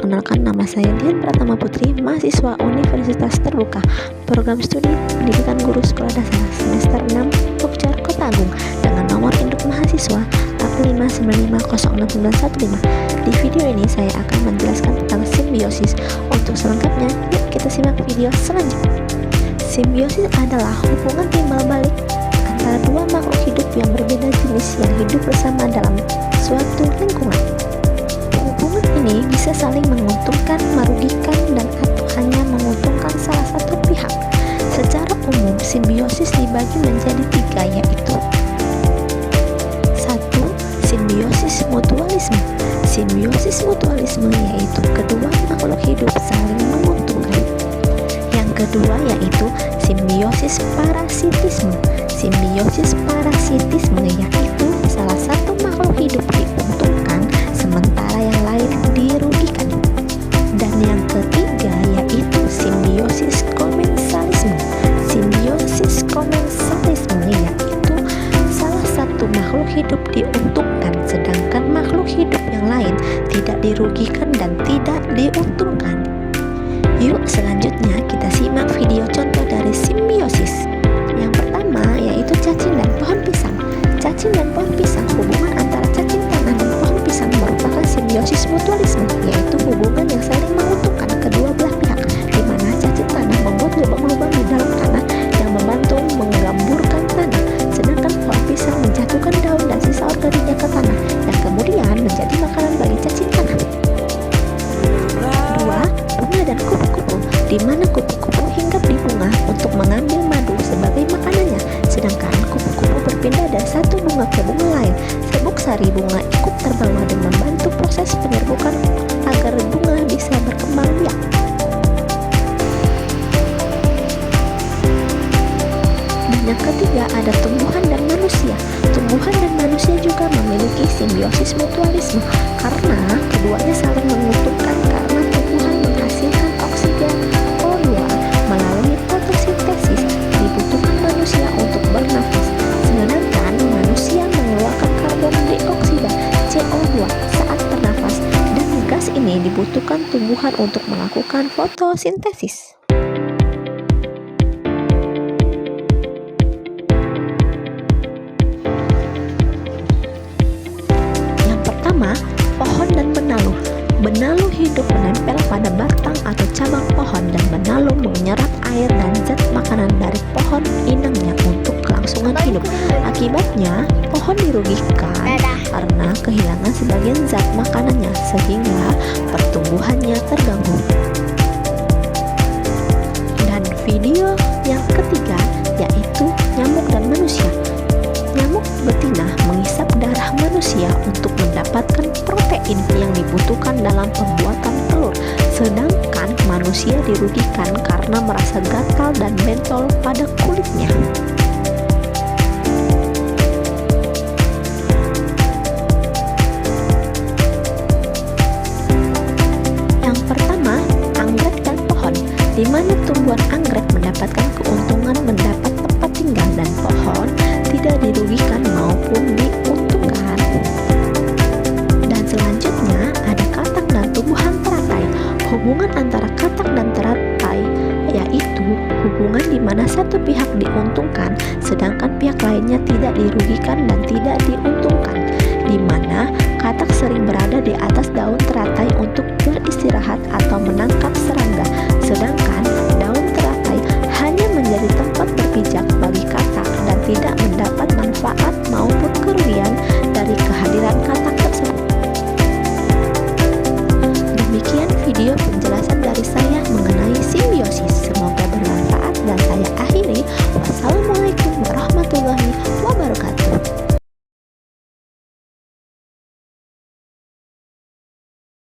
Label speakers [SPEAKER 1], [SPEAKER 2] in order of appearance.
[SPEAKER 1] perkenalkan, nama saya Dian Pratama Putri, mahasiswa Universitas Terbuka, Program Studi Pendidikan Guru Sekolah Dasar semester 6, Pokjar Kota Agung, dengan nomor induk mahasiswa 85950615. Di video ini saya akan menjelaskan tentang simbiosis. Untuk selengkapnya, yuk kita simak video selanjutnya. Simbiosis adalah hubungan timbal balik antara dua makhluk hidup yang berbeda jenis yang hidup bersama dalam suatu lingkungan. Hubungan ini bisa saling menguntungkan, merugikan, dan atau hanya menguntungkan salah satu pihak. Secara umum, simbiosis dibagi menjadi tiga, yaitu 1. Simbiosis mutualisme. Simbiosis mutualisme yaitu kedua makhluk hidup saling menguntungkan. Yang kedua yaitu simbiosis parasitisme. Simbiosis parasitisme yaitu salah satu makhluk hidup diuntungkan sementara yang lain dirugikan. Dan yang ketiga yaitu simbiosis komensalisme. Simbiosis komensalisme yaitu salah satu makhluk hidup diuntungkan sedangkan makhluk hidup yang lain tidak dirugikan dan tidak diuntungkan. Yuk selanjutnya kita simak video contoh dari simbiosis. Yang pertama yaitu cacing dan pohon pisang. Cacing dan pohon pisang, hubungan antara cacing tanah dan pohon pisang merupakan simbiosis mutualisme, yaitu hubungan yang saling menguntungkan kedua belah pihak, di mana cacing tanah membuat lubang-lubang di dalam tanah yang membantu menggemburkan tanah, sedangkan pohon pisang menjatuhkan daun dan sisa organiknya ke tanah yang kemudian menjadi makanan bagi cacing tanah. 2. Bunga dan kupu-kupu, di mana kupu-kupu hinggap di bunga untuk mengambil madu sebagai makanannya, sedangkan kupu-kupu berpindah dari satu bunga ke bunga lain. Serbuk sari bunga ikut terbawa dan membantu proses penyerbukan agar bunga bisa berkembang biak. Dan yang ketiga ada tumbuhan dan manusia. Tumbuhan dan manusia juga memiliki simbiosis mutualisme karena keduanya saling menguntungkan karena tumbuhan menghasilkan oksigen O2 melalui fotosintesis dibutuhkan manusia untuk bernafas, sedangkan manusia mengeluarkan karbon dioksida CO2 saat bernafas, dan gas ini dibutuhkan tumbuhan untuk melakukan fotosintesis. Yang pertama, pohon dan benalu. Benalu hidup menempel pada batang atau cabang pohon dan benalu menyerap air dan zat makanan dari pohon inangnya untuk kelangsungan hidup. Akibatnya, pohon dirugikan karena kehilangan sebagian zat makanannya sehingga pertumbuhannya terganggu. Dan video yang ketiga yaitu nyamuk dan manusia. Nyamuk betina menghisap darah manusia untuk mendapatkan protein yang dibutuhkan dalam pembuatan telur, sedangkan manusia dirugikan karena merasa gatal dan bentol pada kulitnya. Yang pertama, anggrek dan pohon, di mana tumbuhan anggrek mendapatkan keuntungan mendapat tempat tinggal dan pohon tidak dirugikan maupun diuntungkan. Dan selanjutnya ada katak dan tumbuhan teratai. Hubungan antara katak dan teratai yaitu hubungan di mana satu pihak diuntungkan sedangkan pihak lainnya tidak dirugikan dan tidak diuntungkan, di mana katak sering berada di atas daun teratai